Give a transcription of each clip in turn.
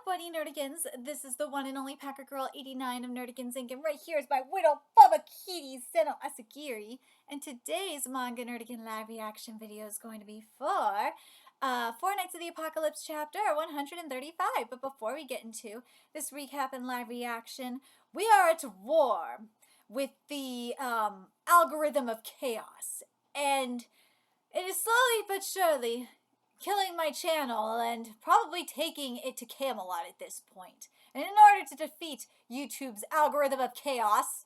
Buddy Nerdigans? This is the one and only Packer Girl 89 of Nerdigans Inc. And right here is my widow Baba Kitty Seno Asagiri. And today's Manga Nerdigan live reaction video is going to be for Four Nights of the Apocalypse chapter 135. But before we get into this recap and live reaction, we are at war with the algorithm of chaos. And it is slowly but surely killing my channel and probably taking it to Camelot at this point. And in order to defeat YouTube's algorithm of chaos,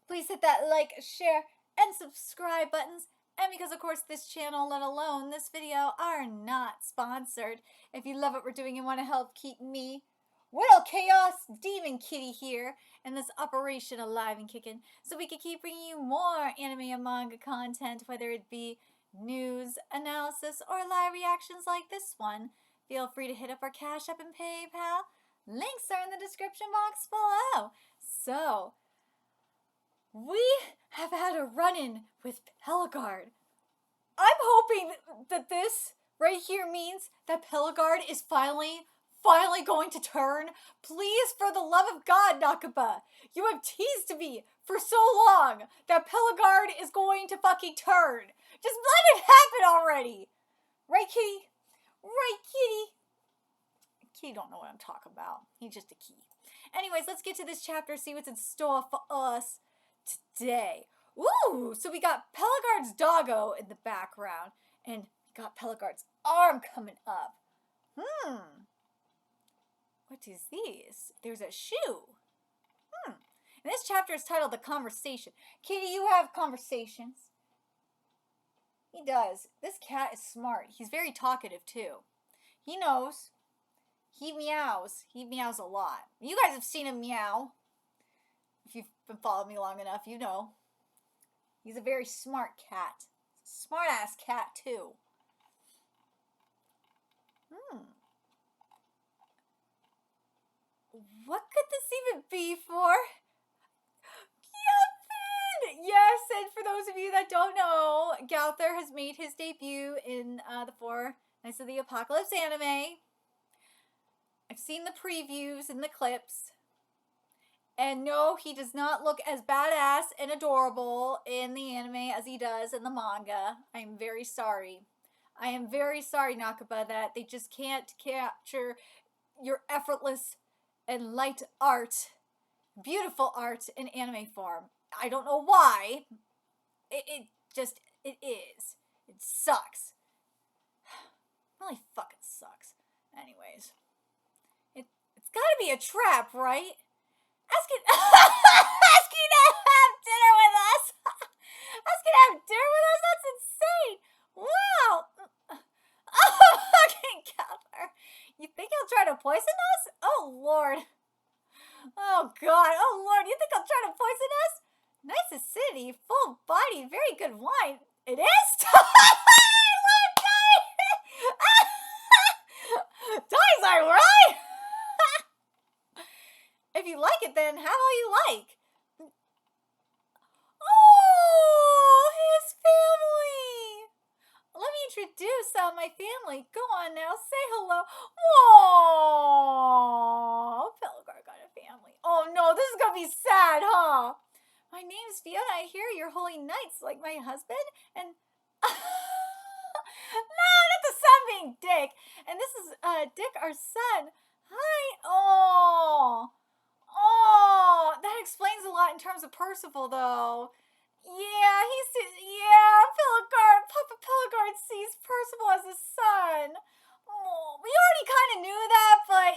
please hit that like, share, and subscribe buttons. And because of course this channel, let alone this video, are not sponsored. If you love what we're doing and want to help keep me, Widow Chaos Demon Kitty here, and this operation alive and kicking, so we can keep bringing you more anime and manga content, whether it be news, analysis, or live reactions like this one. Feel free to hit up our Cash App and PayPal. Links are in the description box below. So, we have had a run-in with Pelagard. I'm hoping that this right here means that Pelagard is finally going to turn. Please, for the love of God, Nakaba, you have teased me for so long that Pelagard is going to fucking turn. Just let it happen already. Right, Kitty? Right, Kitty? Kitty don't know what I'm talking about. He's just a kitty. Anyways, let's get to this chapter, see what's in store for us today. Ooh, so we got Pelagard's doggo in the background, and we got Pelagard's arm coming up. What is this? There's a shoe. And this chapter is titled The Conversation. Kitty, you have conversations. He does. This cat is smart. He's very talkative too. He knows. He meows. He meows a lot. You guys have seen him meow. If you've been following me long enough, you know. He's a very smart cat. Smart ass cat too. What could this even be for? Galthin! Yes, and for those of you that don't know, Galthin has made his debut in the Four Nights of the Apocalypse anime. I've seen the previews and the clips. And no, he does not look as badass and adorable in the anime as he does in the manga. I'm very sorry. I am very sorry, Nakaba, that they just can't capture your effortless and light art, beautiful art in anime form. I don't know why. It is. It sucks. It really fucking sucks. Anyways. It's gotta be a trap, right? Asking to have dinner with us. Asking to have dinner with us? That's insane. Wow. Oh, fucking Calder. You think he'll try to poison us? Oh, Lord. Oh, God. Oh, Lord. You think he'll try to poison us? Nice acidity, full-bodied, very good wine. It is? I love Dice. Dice, are right? If you like it, then how will you like? Oh, his family. Let me introduce my family. Go on now, say hello. Whoa, Pelagard got a family. Oh no, this is gonna be sad, huh? My name is Fiona. I hear you're holy knights like my husband. And no, not the son being Dick. And this is Dick, our son. Hi. Oh, that explains a lot in terms of Percival, though. Yeah, Papa Pelagard sees Percival as his son. Oh, we already kind of knew that, but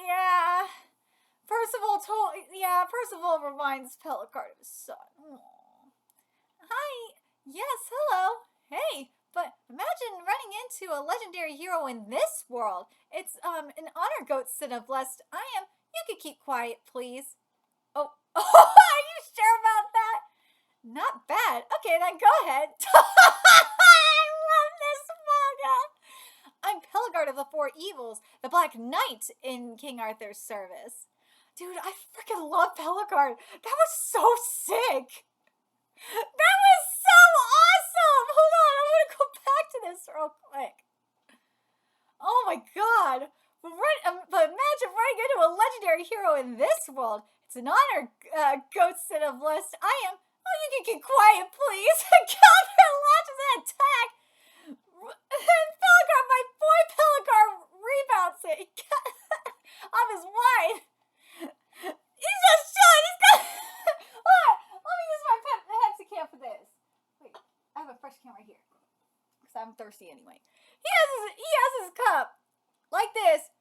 yeah. Percival reminds Pelagard of his son. Oh. Hi. Yes, hello. Hey, but imagine running into a legendary hero in this world. It's an honor goat sin of blessed I am. You could keep quiet, please. Oh, are you sure about that? Not bad. Okay, then go ahead. I love this manga. I'm Pelagard of the Four Evils, the Black Knight in King Arthur's service. Dude, I freaking love Pelagard. That was so sick. That was so awesome. Hold on, I'm gonna go back to this real quick. my god. But imagine running into a legendary hero in this world. It's an honor, Ghost of Lust. I am. Oh, you can get quiet, please. Calvin launches an attack. And Pelgar, my boy Pelgar, rebounds it. Off his wide. He's just chilling. He's got. Alright, let me use my hexacam for this. Wait, I have a fresh can right here. Because I'm thirsty anyway. He has his cup. Like this.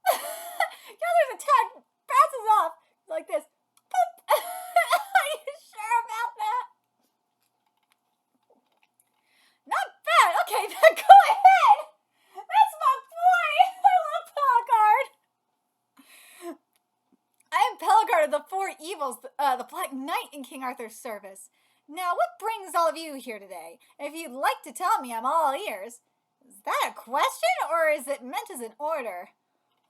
There's a tag. Bounces off. Like this. Boop. Are you sure about that? Not bad. Okay, now go ahead. That's my boy. I love Pelgard. I am Pelgard of the Four Evils, the Black Knight in King Arthur's service. Now, what brings all of you here today? If you'd like to tell me, I'm all ears. Is that a question, or is it meant as an order?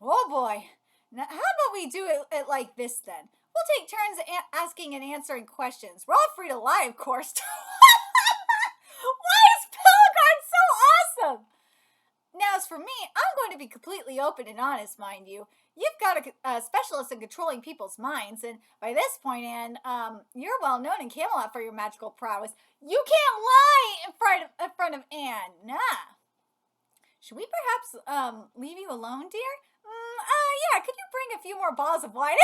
Oh boy. Now, how about we do it like this then? We'll take turns asking and answering questions. We're all free to lie, of course. Why is Pelgard so awesome? Now, as for me, I'm going to be completely open and honest, mind you. You've got a specialist in controlling people's minds, and by this point, Anne, you're well known in Camelot for your magical prowess. You can't lie in front of Anne. Nah. Should we perhaps leave you alone, dear? Yeah, could you bring a few more bottles of wine?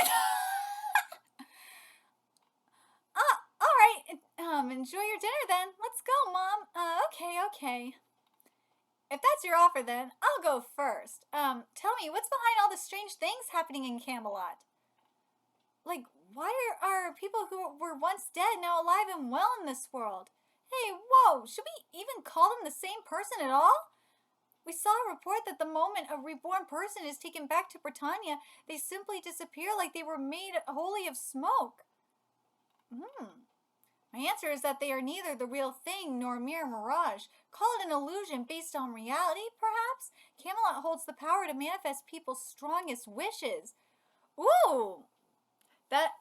Alright, enjoy your dinner then. Let's go, Mom. Okay. If that's your offer then, I'll go first. Tell me, what's behind all the strange things happening in Camelot? Like, why are people who were once dead now alive and well in this world? Hey, whoa, should we even call them the same person at all? We saw a report that the moment a reborn person is taken back to Britannia, they simply disappear like they were made wholly of smoke. My answer is that they are neither the real thing nor mere mirage. Call it an illusion based on reality, perhaps? Camelot holds the power to manifest people's strongest wishes. Ooh! That...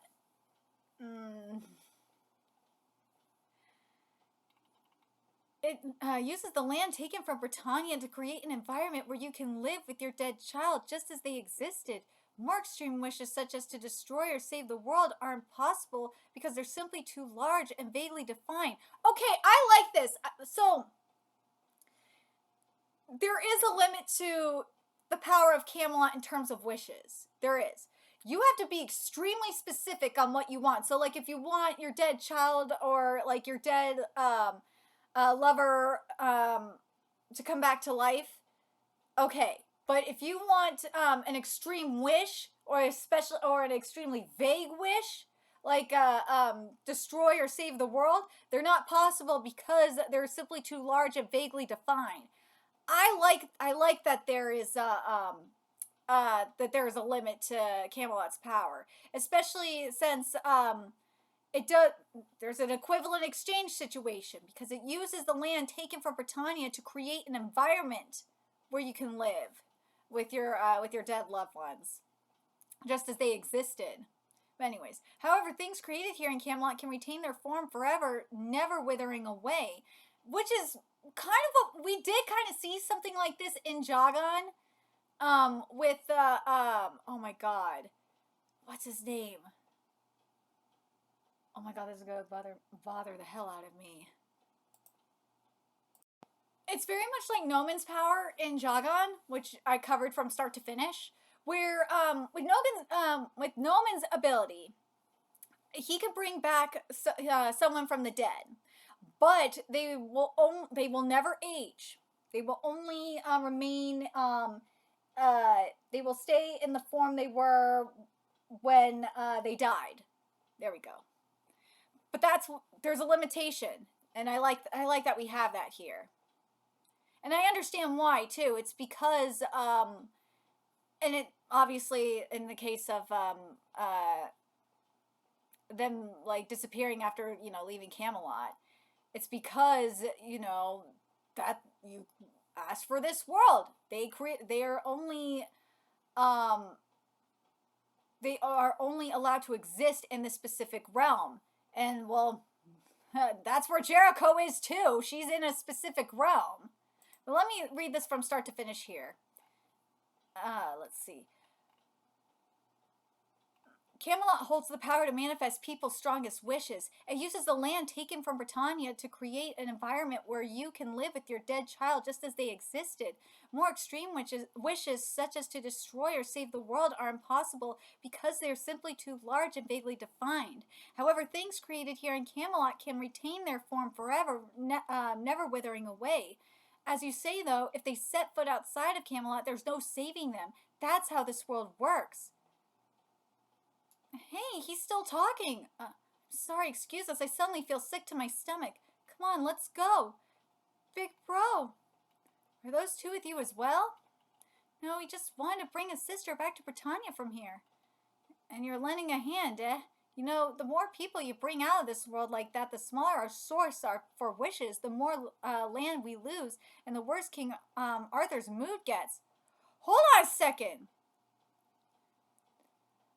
It uses the land taken from Britannia to create an environment where you can live with your dead child just as they existed. More extreme wishes such as to destroy or save the world are impossible because they're simply too large and vaguely defined. Okay, I like this. So, there is a limit to the power of Camelot in terms of wishes. There is. You have to be extremely specific on what you want. So, like, if you want your dead child or, like, your dead lover to come back to life, okay. But if you want an extreme wish or an extremely vague wish, like destroy or save the world, they're not possible because they're simply too large and vaguely defined. I like that there is a limit to Camelot's power, especially since there's an equivalent exchange situation because it uses the land taken from Britannia to create an environment where you can live with your dead loved ones, just as they existed. But anyways, however, things created here in Camelot can retain their form forever, never withering away, which is kind of what we did kind of see something like this in Jagan, with oh my god, what's his name? Oh my god, this is gonna bother the hell out of me. It's very much like Noman's power in Jagan, which I covered from start to finish, where with Noman's ability, he could bring back someone from the dead, but they will never age. They will only remain. They will stay in the form they were when they died. There we go. But there's a limitation, and I like that we have that here. And I understand why, too. It's because, and it obviously, in the case of them, like, disappearing after, leaving Camelot, it's because, that you asked for this world. They are only allowed to exist in this specific realm. And, well, that's where Jericho is, too. She's in a specific realm. But let me read this from start to finish here. let's see. Camelot holds the power to manifest people's strongest wishes. It uses the land taken from Britannia to create an environment where you can live with your dead child just as they existed. More extreme wishes, such as to destroy or save the world, are impossible because they are simply too large and vaguely defined. However, things created here in Camelot can retain their form forever, never withering away. As you say, though, if they set foot outside of Camelot, there's no saving them. That's how this world works. Hey, he's still talking. Sorry, excuse us. I suddenly feel sick to my stomach. Come on, let's go. Big bro. Are those two with you as well? No, he just wanted to bring his sister back to Britannia from here. And you're lending a hand, eh? You know, the more people you bring out of this world like that, the smaller our source are for wishes, the more land we lose, and the worse King Arthur's mood gets. Hold on a second.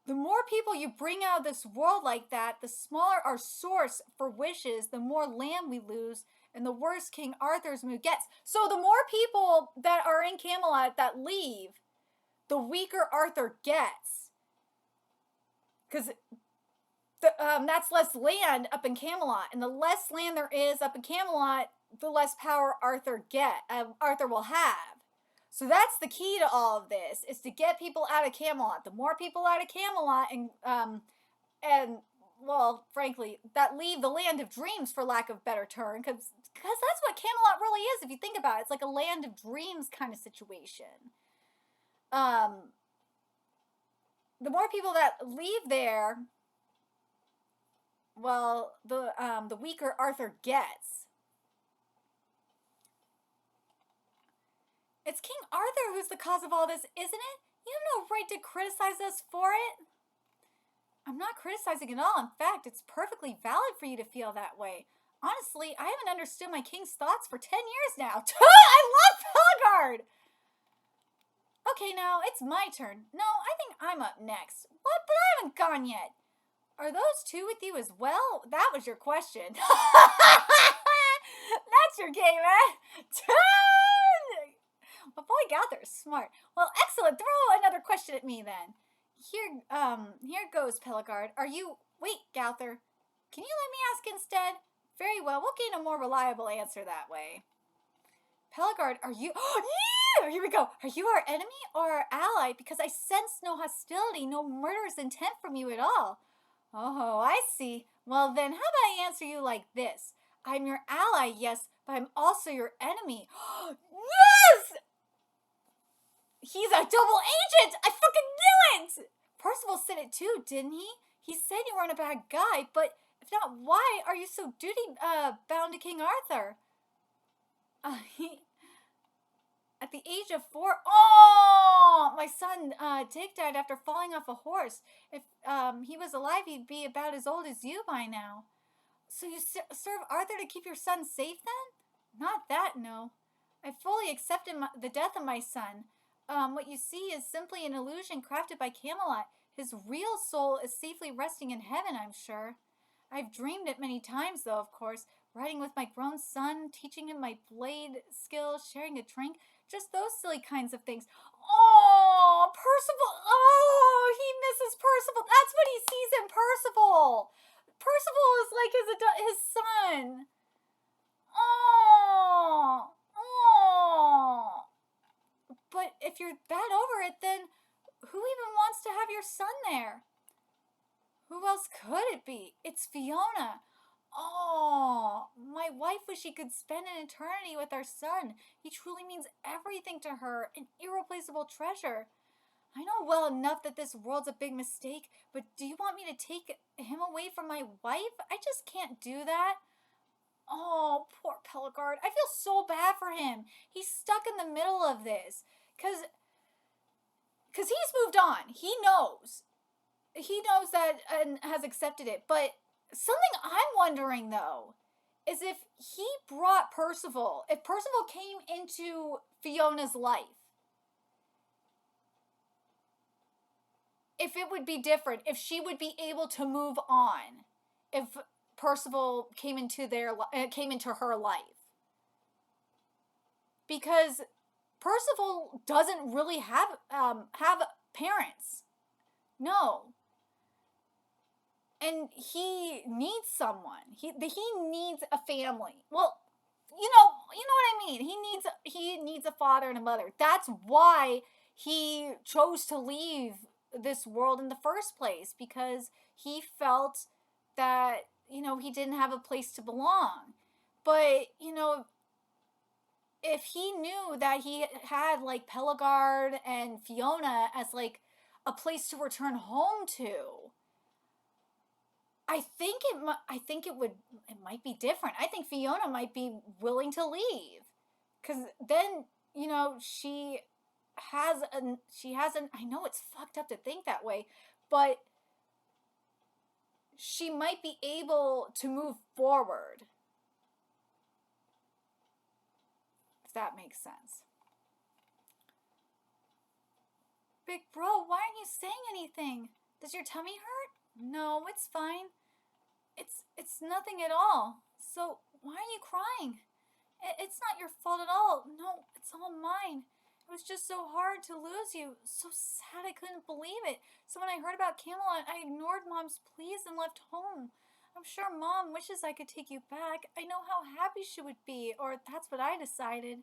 The more people you bring out of this world like that, the smaller our source for wishes, the more land we lose, and the worse King Arthur's mood gets. So the more people that are in Camelot that leave, the weaker Arthur gets. Because that's less land up in Camelot. And the less land there is up in Camelot, the less power Arthur will have. So that's the key to all of this, is to get people out of Camelot. The more people out of Camelot and well, frankly, that leave the land of dreams, for lack of better term, because that's what Camelot really is, if you think about it. It's like a land of dreams kind of situation. The more people that leave there, well, the weaker Arthur gets. It's King Arthur who's the cause of all this, isn't it? You have no right to criticize us for it. I'm not criticizing at all. In fact, it's perfectly valid for you to feel that way. Honestly, I haven't understood my king's thoughts for 10 years now. I love Pelagard! Okay, now it's my turn. No, I think I'm up next. What? But I haven't gone yet. Are those two with you as well? That was your question. That's your game, eh? My boy Gauther is smart. Well, excellent. Throw another question at me then. Here goes, Pelagard. Wait, Gauther. Can you let me ask instead? Very well. We'll gain a more reliable answer that way. Pelagard, are you... Yeah! Here we go. Are you our enemy or our ally? Because I sense no hostility, no murderous intent from you at all. Oh, I see. Well then, how about I answer you like this? I'm your ally, yes, but I'm also your enemy. Yes! He's a double agent! I fucking knew it! Percival said it too, didn't he? He said you weren't a bad guy, but if not, why are you so bound to King Arthur? At the age of 4, oh, my son Dick died after falling off a horse. If he was alive, he'd be about as old as you by now. So you serve Arthur to keep your son safe then? Not that, no. I fully accepted the death of my son. What you see is simply an illusion crafted by Camelot. His real soul is safely resting in heaven, I'm sure. I've dreamed it many times, though, of course. Riding with my grown son, teaching him my blade skills, sharing a drink. Just those silly kinds of things. Oh, Percival. Oh, he misses Percival. That's what he sees in Percival. Percival is like his son. Oh. Oh. But if you're that over it, then who even wants to have your son there? Who else could it be? It's Fiona. Oh, my wife wished she could spend an eternity with our son. He truly means everything to her, an irreplaceable treasure. I know well enough that this world's a big mistake, but do you want me to take him away from my wife? I just can't do that. Oh, poor Pelagard. I feel so bad for him. He's stuck in the middle of this. Because he's moved on. He knows. He knows that and has accepted it. But something I'm wondering, though, is if he brought Percival, if Percival came into Fiona's life, if it would be different, if she would be able to move on, if Percival came into her life. Because Percival doesn't really have parents. No. And he needs someone. He needs a family. Well, you know what I mean. He needs a father and a mother. That's why he chose to leave this world in the first place, because he felt that, he didn't have a place to belong. But, if he knew that he had like Pelagard and Fiona as like a place to return home to, I think it might be different. I think Fiona might be willing to leave, because then she has an I know it's fucked up to think that way, but she might be able to move forward, if that makes sense. Big bro, why aren't you saying anything? Does your tummy hurt? No, it's fine. It's nothing at all. So why are you crying? It's not your fault at all. No, it's all mine. It was just so hard to lose you. So sad I couldn't believe it. So when I heard about Camelot, I ignored Mom's pleas and left home. I'm sure Mom wishes I could take you back. I know how happy she would be, or that's what I decided.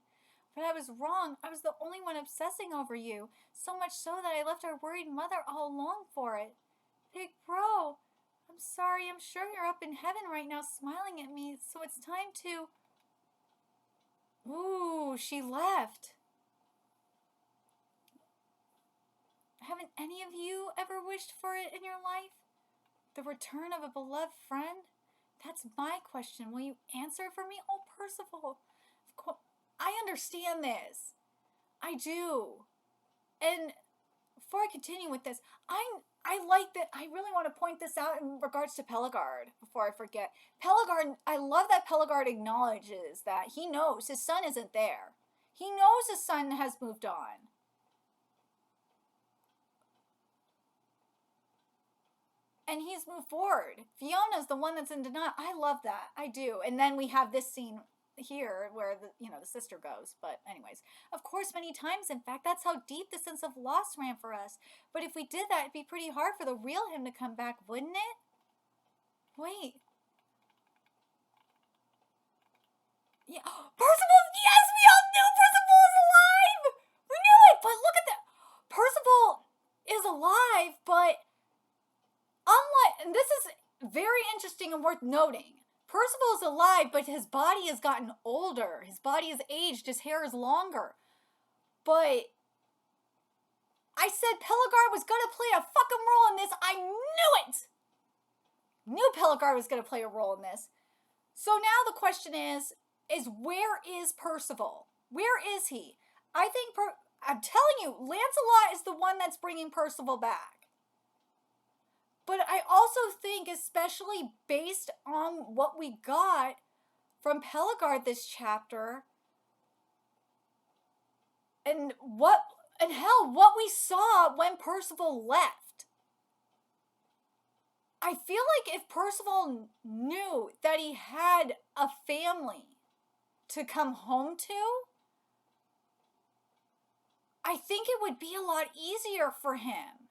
But I was wrong. I was the only one obsessing over you. So much so that I left our worried mother all alone for it. Big bro, I'm sorry. I'm sure you're up in heaven right now smiling at me. So it's time to... Ooh, she left. Haven't any of you ever wished for it in your life? The return of a beloved friend? That's my question. Will you answer for me? Oh, Percival. Of course, I understand this. I do. And before I continue with this, I like that. I really want to point this out in regards to Pelagard before I forget. Pelagard, I love that Pelagard acknowledges that he knows his son isn't there. He knows his son has moved on. And he's moved forward. Fiona's the one that's in denial. I love that. I do. And then we have this scene here where the sister goes. But anyways, of course, many times, in fact, that's how deep the sense of loss ran for us. But if we did that, it'd be pretty hard for the real him to come back, wouldn't it? Wait. Yeah. Percival! Yes, we all knew Percival was alive! We knew it! But look at that! Percival is alive, but unlike, and this is very interesting and worth noting, Percival is alive, but his body has gotten older. His body has aged. His hair is longer. But I said Pelagard was going to play a fucking role in this. I knew it! Knew Pelagard was going to play a role in this. So now the question is where is Percival? Where is he? I think, I'm telling you, Lancelot is the one that's bringing Percival back. But I also think, especially based on what we got from Pelagard this chapter, and what we saw when Percival left, I feel like if Percival knew that he had a family to come home to, I think it would be a lot easier for him.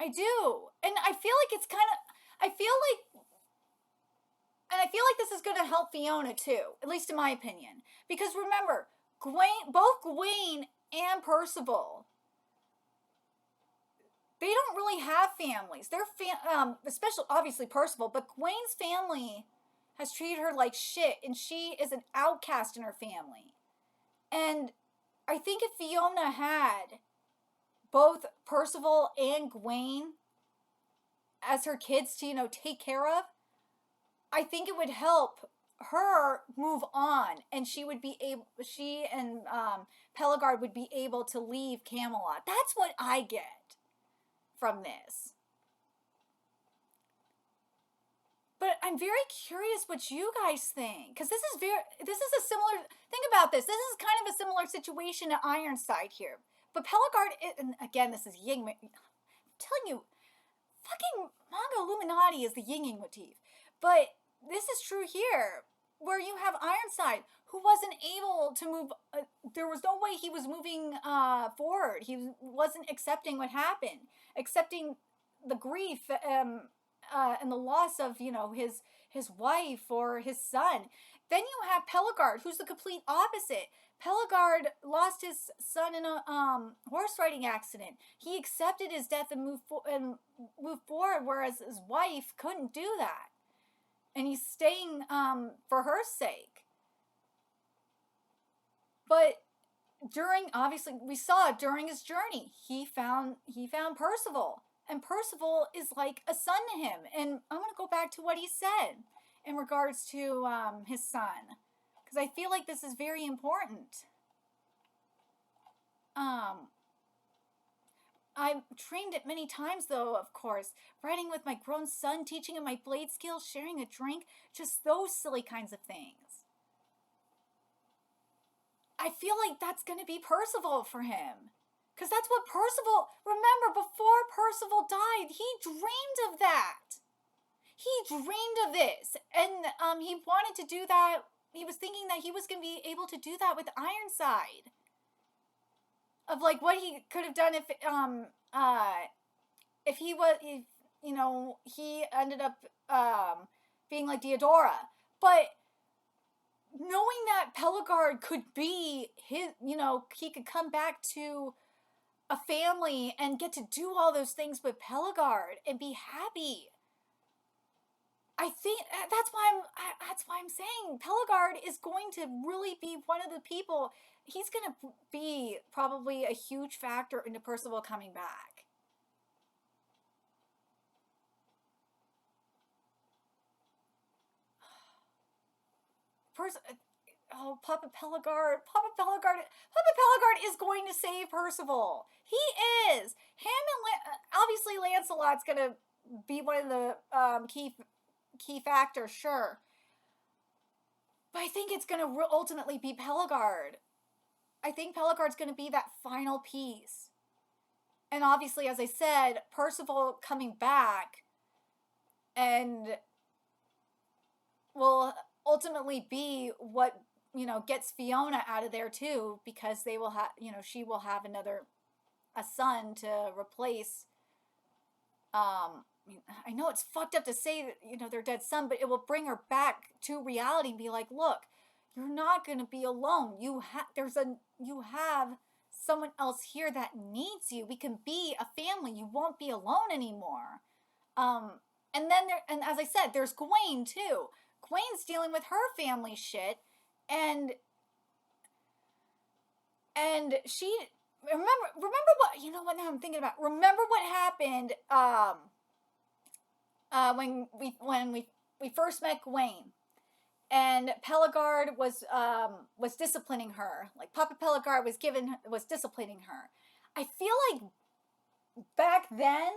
I do. And I feel like it's kind of, I feel like this is going to help Fiona too, at least in my opinion. Because remember, both Gawain and Percival, they don't really have families. They're, especially, obviously Percival, but Gawain's family has treated her like shit, and she is an outcast in her family. And I think if Fiona had both Percival and Gawain as her kids to, take care of, I think it would help her move on, and she and Pelagard would be able to leave Camelot. That's what I get from this. But I'm very curious what you guys think, because this is a similar, think about this. This is kind of a similar situation to Ironside here. But Pelagard, and again, this is yin. I'm telling you, fucking manga Illuminati is the yin motif. But this is true here. where you have Ironside, who wasn't able to move. There was no way he was moving forward. He wasn't accepting what happened, accepting the grief and the loss of, you know, his wife or his son. Then you have Pelagard, who's the complete opposite. Pelagard lost his son in a horse riding accident. He accepted his death and moved forward, whereas his wife couldn't do that. And he's staying for her sake. But obviously, we saw during his journey, he found Percival. And Percival is like a son to him. And I'm going to go back to what he said in regards to his son, because I feel like this is very important. I've trained it many times, though, of course. Riding with my grown son, teaching him my blade skills, sharing a drink, just those silly kinds of things. I feel like that's going to be Percival for him. Because that's what Percival, remember, before Percival died, he dreamed of that. He dreamed of this. And he wanted to do that. He was thinking that he was going to be able to do that with Ironside. Of like what he could have done if he was, you know, he ended up being like Diodora. But knowing that Pelagard could be his, you know, he could come back to a family and get to do all those things with Pelagard and be happy. I think that's why I'm saying Pelagard is going to really be one of the people. He's going to be probably a huge factor into Percival coming back. Papa Pelagard is going to save Percival. He is. Him and obviously Lancelot's going to be one of the key factors, sure. But I think it's going to ultimately be Pelagard. I think Pelagard's going to be that final piece. And obviously, as I said, Percival coming back and will ultimately be what, you know, gets Fiona out of there too, because they will have, you know, she will have a son to replace. I know it's fucked up to say that, you know, their dead son, but it will bring her back to reality and be like, look, you're not going to be alone. You have someone else here that needs you. We can be a family. You won't be alone anymore. And then as I said, there's Gawain too. Gawain's dealing with her family shit, and she remember what, you know what, now I'm thinking about, remember what happened when we first met Gawain, and Pelagard was disciplining her, like Papa Pelagard was disciplining her. I feel like back then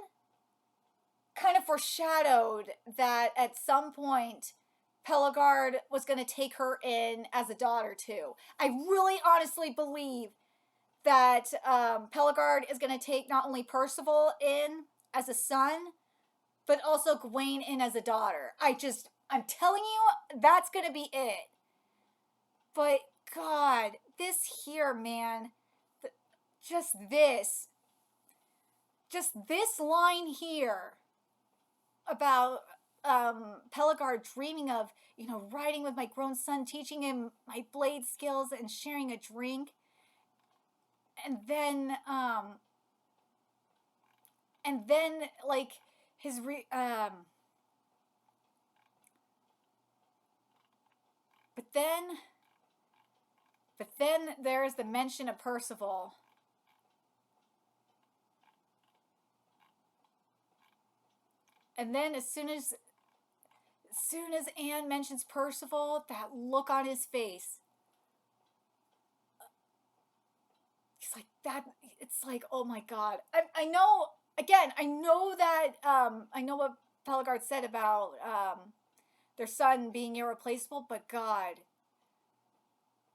kind of foreshadowed that at some point Pelagard was going to take her in as a daughter too. I really honestly believe that Pelagard is going to take not only Percival in as a son, but also Gawain in as a daughter. I'm telling you, that's going to be it. But God, this here, man, just this line here about Pelagard dreaming of, you know, riding with my grown son, teaching him my blade skills and sharing a drink. And then like his but then there's the mention of Percival. And then as soon as Anne mentions Percival, that look on his face, it's like that. It's like, oh my God. I know. Again, I know that. I know what Pelagard said about their son being irreplaceable, but God,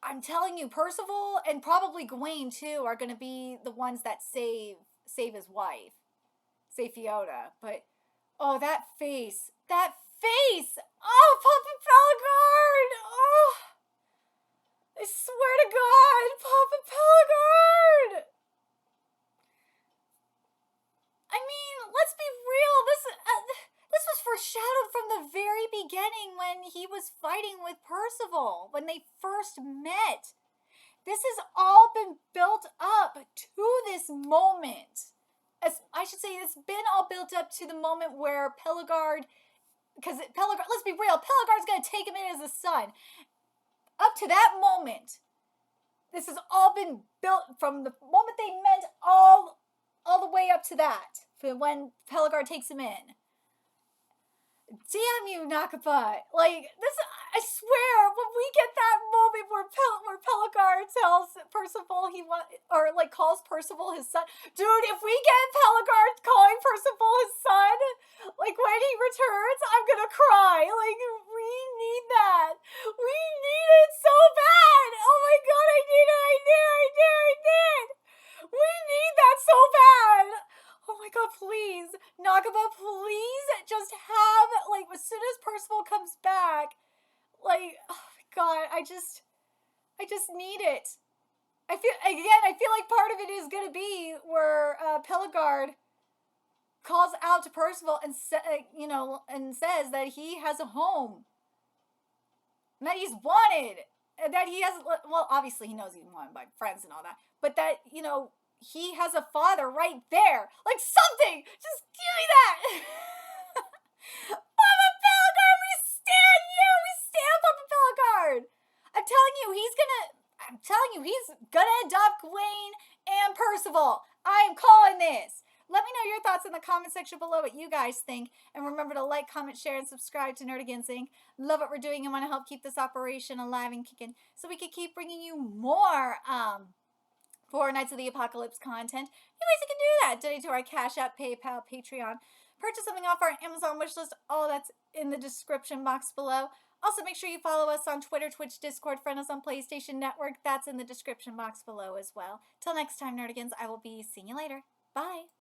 I'm telling you, Percival and probably Gawain too are going to be the ones that save his wife, save Fiona. But oh, that face face! Oh, Papa Pellegard! Oh, I swear to God, Papa Pellegard! I mean, let's be real. This was foreshadowed from the very beginning when he was fighting with Percival, when they first met. This has all been built up to this moment. I should say, it's been all built up to the moment where Pellegard, because Pellegard, let's be real, Pellegard's going to take him in as a son. Up to that moment, this has all been built from the moment they met all the way up to that, for when Pellegard takes him in. Damn you, Nakaba! Like, this, I swear, when we get that moment where Pellegard tells Percival calls Percival his son. Dude, if we get Pellegard calling Percival his son, like, when he returns, I'm gonna cry. Like, we need that. We need it so bad! Oh my God, I need it! We need that so bad! Oh my God, please, Nakaba, please just have, like, as soon as Percival comes back, like, oh my God, I just need it. I feel like part of it is gonna be where Pellegard calls out to Percival and and says that he has a home, and that he's wanted, and that he has, well, obviously he knows he's wanted by friends and all that, but that, he has a father right there. Like, something! Just give me that! Papa Pellegard, we stand you! We stand Papa Pellegard! I'm telling you, he's gonna adopt Gawain and Percival. I am calling this. Let me know your thoughts in the comment section below, what you guys think. And remember to like, comment, share, and subscribe to Nerdigans Inc. Love what we're doing and want to help keep this operation alive and kicking so we can keep bringing you more, for Knights of the Apocalypse content. You guys can do that. Donate to our Cash App, PayPal, Patreon. Purchase something off our Amazon wishlist. All that's in the description box below. Also, make sure you follow us on Twitter, Twitch, Discord, friend us on PlayStation Network. That's in the description box below as well. Till next time, Nerdigans, I will be seeing you later. Bye.